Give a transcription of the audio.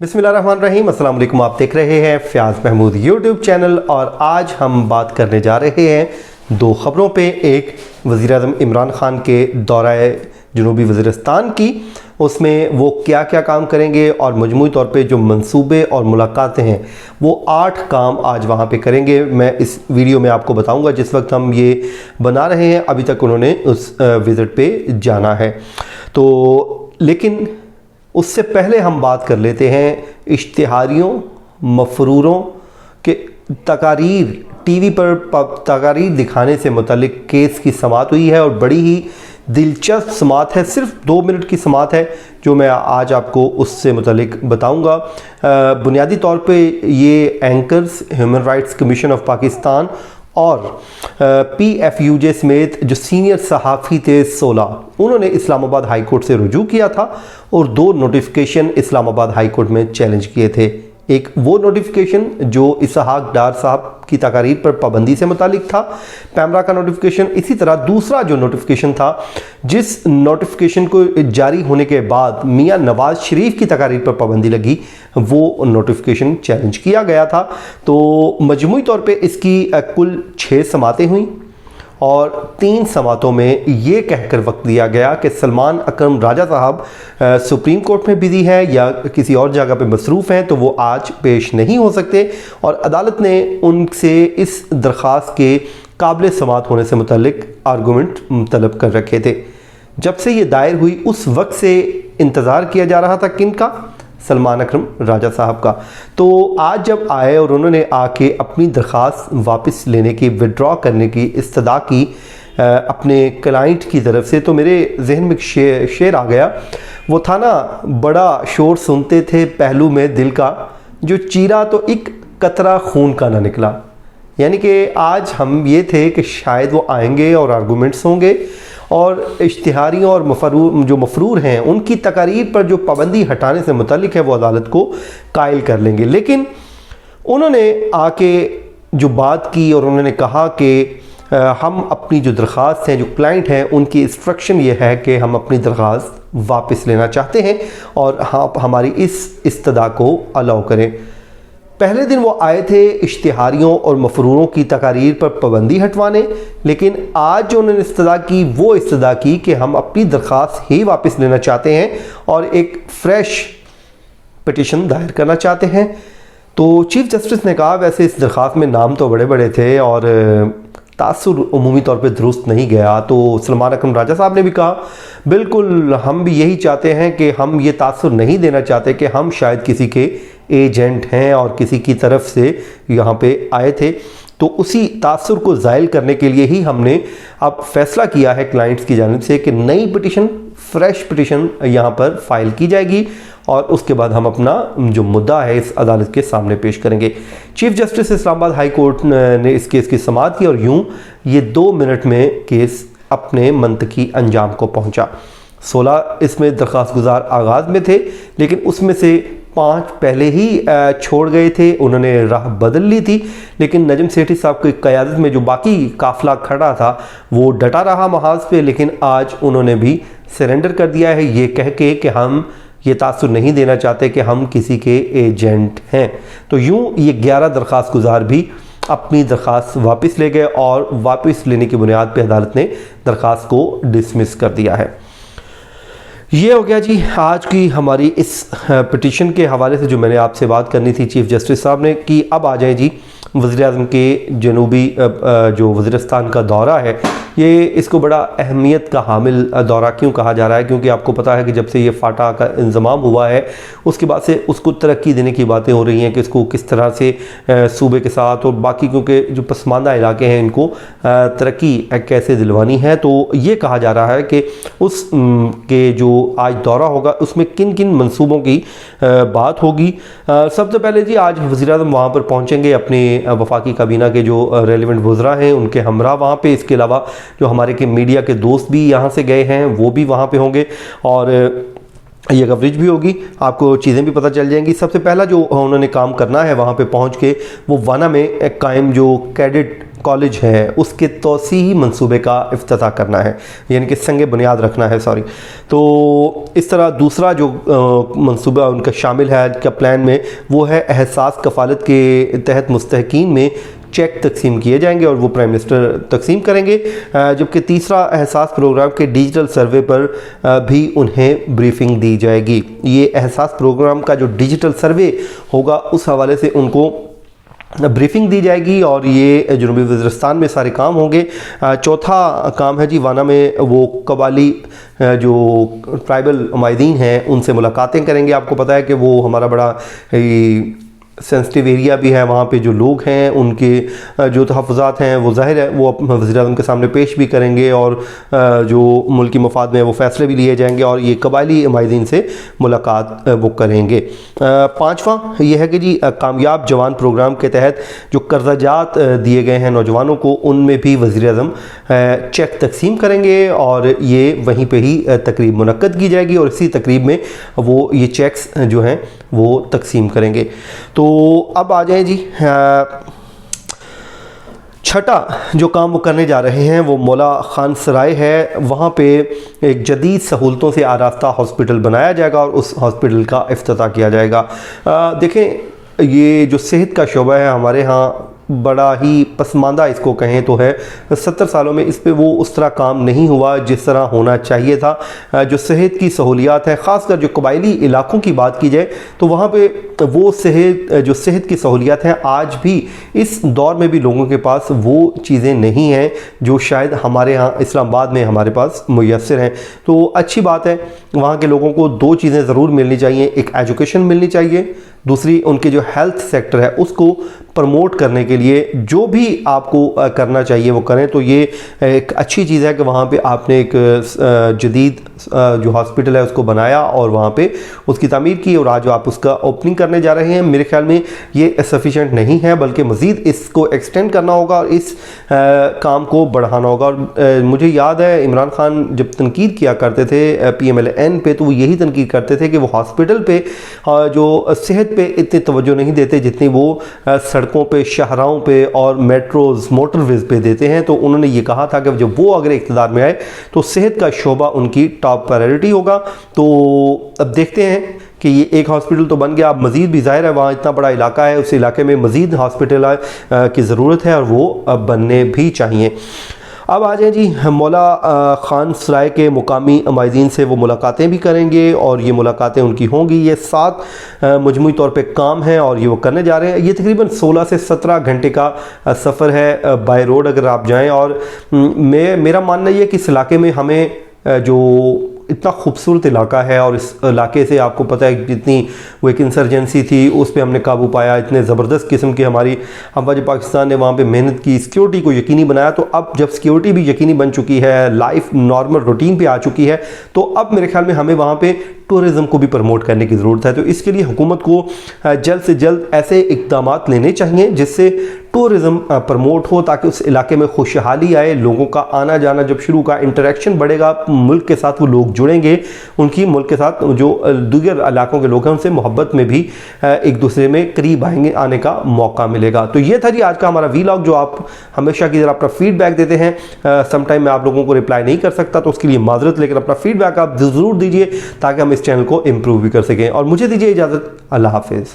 बिस्मिल्लाहिर्रहमानिर्रहीम, अस्सलाम वालेकुम। आप देख रहे हैं फ़याज़ महमूद यूट्यूब चैनल और आज हम बात करने जा रहे हैं दो ख़बरों पे। एक वज़ीर-ए-आज़म इमरान ख़ान के दौरा जनूबी वज़ीरिस्तान की, उसमें वो क्या क्या काम करेंगे और मजमूई तौर पे जो मंसूबे और मुलाकातें हैं वो 8 काम आज वहाँ पे करेंगे। मैं इस वीडियो में आपको बताऊँगा। जिस वक्त हम ये बना रहे हैं अभी तक उन्होंने उस विज़िट पे जाना है, तो लेकिन उससे पहले हम बात कर लेते हैं इश्तिहारियों मफरूरों के तकारीर, टीवी पर तकारीर दिखाने से मुतल्लिक केस की समाअत हुई है और बड़ी ही दिलचस्प समाअत है। सिर्फ 2 मिनट की समाअत है जो मैं आज आपको उससे मुतल्लिक बताऊंगा। बुनियादी तौर पे ये anchors human rights commission of Pakistan और PFUJ समेत जो सीनियर सहाफ़ी थे 16, उन्होंने इस्लामाबाद हाई कोर्ट से रुजू किया था और 2 नोटिफिकेशन इस्लामाबाद हाई कोर्ट में चैलेंज किए थे। एक वो नोटिफिकेशन जो इसहाक डार साहब की तकारीर पर पाबंदी से मुतालिक था, पैमरा का नोटिफिकेशन। इसी तरह दूसरा जो नोटिफिकेशन था, जिस नोटिफिकेशन को जारी होने के बाद मियां नवाज शरीफ की तकारीर पर पाबंदी लगी, वो नोटिफिकेशन चैलेंज किया गया था। तो मजमूई तौर पे इसकी कुल 6 समातें हुई और 3 समातों में ये कहकर वक्त दिया गया कि सलमान अकरम राजा साहब सुप्रीम कोर्ट में बिजी हैं या किसी और जगह पे मसरूफ़ हैं, तो वो आज पेश नहीं हो सकते और अदालत ने उनसे इस दरख्वास्त के काबिल समात होने से मुतल्लिक आर्गूमेंट तलब कर रखे थे। जब से ये दायर हुई उस वक्त से इंतज़ार किया जा रहा था किनका? सलमान अकरम राजा साहब का। तो आज जब आए और उन्होंने आके अपनी दरख्वास्त वापस लेने की, विड्रॉ करने की इस्तदा की अपने क्लाइंट की तरफ से, तो मेरे जहन में शेर आ गया। वो था ना, बड़ा शोर सुनते थे पहलू में दिल का, जो चीरा तो एक कतरा खून का ना निकला। यानी कि आज हम ये थे कि शायद वो आएंगे और आर्गूमेंट्स होंगे और इश्तिहारियों और जो मफरूर हैं उनकी तकारीर पर जो पाबंदी हटाने से मुतल्लिक है वो अदालत को कायल कर लेंगे। लेकिन उन्होंने आके जो बात की और उन्होंने कहा कि हम अपनी जो दरख्वास्त हैं, जो क्लाइंट हैं, उनकी इंस्ट्रक्शन ये है कि हम अपनी दरख्वास्त वापस लेना चाहते हैं और आप हमारी इस इस्तदा को अलाउ करें। पहले दिन वो आए थे इश्तिहारियों और मफरूरों की तकारीर पर पाबंदी हटवाने, लेकिन आज जो उन्होंने इस्तदा की वो इस्तदा की कि हम अपनी दरख्वास्त ही वापस लेना चाहते हैं और एक फ़्रेश पिटीशन दायर करना चाहते हैं। तो चीफ़ जस्टिस ने कहा, वैसे इस दरख्वास्त में नाम तो बड़े बड़े थे और तासुर उमूमी तौर पे दुरुस्त नहीं गया। तो सलमान अकरम राजा साहब ने भी कहा, बिल्कुल हम भी यही चाहते हैं कि हम ये तासुर नहीं देना चाहते कि हम शायद किसी के एजेंट हैं और किसी की तरफ से यहाँ पे आए थे। तो उसी तासुर को ज़ायल करने के लिए ही हमने अब फैसला किया है क्लाइंट्स की जानिब से कि नई पिटीशन, फ्रेश पिटीशन यहाँ पर फाइल की जाएगी और उसके बाद हम अपना जो मुद्दा है इस अदालत के सामने पेश करेंगे। Chief justice Islamabad high court ने इस केस की समाअत की और यूं ये 2 मिनट में केस अपने मंतकी अंजाम को पहुंचा। 16 इसमें दरख्वास्त गुजार आगाज़ में थे, लेकिन उसमें से 5 पहले ही छोड़ गए थे, उन्होंने राह बदल ली थी। लेकिन नजम सेठी साहब की क़यादत में जो बाकी काफ़िला खड़ा था वो डटा रहा महाज पे, लेकिन आज उन्होंने भी सरेंडर कर दिया है ये कह के कि हम ये तासुर नहीं देना चाहते कि हम किसी के एजेंट हैं। तो यूं ये 11 दरख्वास्त गुजार भी अपनी दरख्वास्त वापस ले गए और वापस लेने की बुनियाद पे अदालत ने दरख्वास्त को डिसमिस कर दिया है। ये हो गया जी आज की हमारी इस पिटीशन के हवाले से जो मैंने आपसे बात करनी थी चीफ़ जस्टिस साहब ने की। अब आ जाए जी वज़ीर-ए-आज़म के जनूबी जो वज़ीरिस्तान का दौरा है, ये इसको बड़ा अहमियत का हामिल दौरा क्यों कहा जा रहा है? क्योंकि आपको पता है कि जब से ये फाटा का इंज़माम हुआ है उसके बाद से उसको तरक्की देने की बातें हो रही हैं कि इसको किस तरह से सूबे के साथ और बाकी, क्योंकि जो पसमानदा इलाके हैं इनको तरक्की कैसे दिलवानी है। तो ये कहा जा रहा है कि उस के जो आज दौरा होगा उसमें किन किन मंसूबों की बात होगी। सबसे पहले जी आज वज़ीर-ए-आज़म वहाँ पर पहुँचेंगे, अपने वफाकी काबीना के जो रेलिवेंट वज़रा हैं उनके हमरा वहाँ पे। इसके अलावा जो हमारे के मीडिया के दोस्त भी यहाँ से गए हैं वो भी वहाँ पे होंगे और ये कवरेज भी होगी, आपको चीज़ें भी पता चल जाएंगी। सबसे पहला जो उन्होंने काम करना है वहाँ पे पहुँच के, वो वाना में कायम जो कैडेट कॉलेज है उसके तोसीही मंसूबे का इफ्तिताह करना है, यानी कि संग बुनियाद रखना है, सॉरी। तो इस तरह दूसरा जो मंसूबा उनका शामिल है का प्लान में, वो है एहसास कफ़ालत के तहत मुस्तहकीन में चेक तकसीम किए जाएंगे और वो प्राइम मिनिस्टर तकसीम करेंगे। जबकि तीसरा एहसास प्रोग्राम के डिजिटल सर्वे पर भी उन्हें ब्रीफिंग दी जाएगी। ये एहसास प्रोग्राम का जो डिजिटल सर्वे होगा उस हवाले से उनको ब्रीफिंग दी जाएगी और ये जनूबी वज़ीरिस्तान में सारे काम होंगे। चौथा काम है जी वाना में वो कबाली जो ट्राइबल माहिदीन हैं उनसे मुलाकातें करेंगे। आपको पता है कि वो हमारा बड़ा सेंसिटिव एरिया भी है, वहाँ पे जो लोग हैं उनके जो तहफ़्फ़ुज़ात हैं वो ज़ाहिर है वो वज़ीर-ए-आज़म के सामने पेश भी करेंगे और जो मुल्की मफाद में वो फ़ैसले भी लिए जाएंगे और ये कबायली माहिदीन से मुलाकात वो करेंगे। पाँचवा ये है कि जी कामयाब जवान प्रोग्राम के तहत जो कर्ज़ाजात दिए गए हैं नौजवानों को, उनमें भी वज़ीर-ए-आज़म चेक तकसीम करेंगे और ये वहीं पर ही तकरीब मुनक्कद की जाएगी और इसी तकरीब में वो ये चेक्स जो हैं वो तकसीम करेंगे। तो अब आ जाए जी छठा जो काम वो करने जा रहे हैं वो मौला खान सराय है। वहाँ पे एक जदीद सहूलतों से आरास्ता हॉस्पिटल बनाया जाएगा और उस हॉस्पिटल का इफ्तिताह किया जाएगा। देखें ये जो सेहत का शोबा है हमारे यहाँ बड़ा ही पसमानदा इसको कहें तो है। 70 सालों में इस पे वो उस तरह काम नहीं हुआ जिस तरह होना चाहिए था। जो सेहत की सहूलियात है, ख़ासकर जो कबायली इलाकों की बात की जाए तो वहाँ पे वो सेहत की सहूलियात हैं आज भी इस दौर में भी लोगों के पास वो चीज़ें नहीं हैं जो शायद हमारे यहाँ इस्लामाबाद में हमारे पास मुयस्सर हैं। तो अच्छी बात है, वहाँ के लोगों को दो चीज़ें ज़रूर मिलनी चाहिए, एक एजुकेशन मिलनी चाहिए, दूसरी उनके जो हेल्थ सेक्टर है उसको प्रमोट करने के लिए जो भी आपको करना चाहिए वो करें। तो ये एक अच्छी चीज़ है कि वहाँ पे आपने एक जदीद जो हॉस्पिटल है उसको बनाया और वहाँ पे उसकी तामीर की और आज आप उसका ओपनिंग करने जा रहे हैं। मेरे ख्याल में ये सफिशेंट नहीं है बल्कि मज़ीद इसको एक्सटेंड करना होगा और इस काम को बढ़ाना होगा। और मुझे याद है इमरान खान जब तनकीद किया करते थे PMLN पे तो वो यही तनकीद करते थे कि वो हॉस्पिटल पे जो सेहत पे इतनी तवज्जो नहीं देते जितनी वो सड़कों पे, शाहराहों पे और मेट्रोज़, मोटरवेज पे देते हैं। तो उन्होंने ये कहा था कि जब वो अगर इक़्तिदार में आए तो सेहत का शोबा उनकी टॉप प्रायोरिटी होगा। तो अब देखते हैं कि ये एक हॉस्पिटल तो बन गया, अब मज़ीद भी ज़ाहिर है वहाँ इतना बड़ा इलाका है, उस इलाके में मज़ीद हॉस्पिटल की ज़रूरत है और वो अब बनने भी चाहिए। अब आ जाए जी मौला खान सराय के मुकामी माहिदीन से वो मुलाकातें भी करेंगे और ये मुलाकातें उनकी होंगी। ये 7 मजमूई तौर पे काम है और ये वो करने जा रहे हैं। ये तकरीबन 16 से 17 घंटे का सफ़र है बाय रोड अगर आप जाएं। और मेरा मानना ये है कि इस इलाके में हमें जो इतना खूबसूरत इलाका है और इस इलाके से आपको पता है जितनी वो एक इंसर्जेंसी थी उस पर हमने काबू पाया, इतने ज़बरदस्त किस्म की हमारी अफवाज पाकिस्तान ने वहाँ पे मेहनत की, सिक्योरिटी को यकीनी बनाया। तो अब जब सिक्योरिटी भी यकीनी बन चुकी है, लाइफ नॉर्मल रूटीन पे आ चुकी है, तो अब मेरे ख्याल में हमें वहाँ पे टूरिज़म को भी प्रमोट करने की ज़रूरत है। तो इसके लिए हुकूमत को जल्द से जल्द ऐसे इक़दाम लेने चाहिए जिससे टूरिज़म प्रमोट हो ताकि उस इलाके में खुशहाली आए, लोगों का आना जाना जब शुरू का, इंटरेक्शन बढ़ेगा, मुल्क के साथ वो लोग जुड़ेंगे, उनकी मुल्क के साथ जो दीगर इलाकों के लोग हैं उनसे मोहब्बत में भी एक दूसरे में करीब आने का मौका मिलेगा। तो ये था जी आज का हमारा वीलॉग जो आप हमेशा की तरह अपना फीडबैक देते हैं। समटाइम मैं आप लोगों को रिप्लाई नहीं कर सकता तो उसके लिए माजरत, लेकिन अपना फीडबैक आप ज़रूर दीजिए ताकि हम इस चैनल को इम्प्रूव भी कर सकें। और मुझे दीजिए इजाज़त, अल्लाह हाफिज़।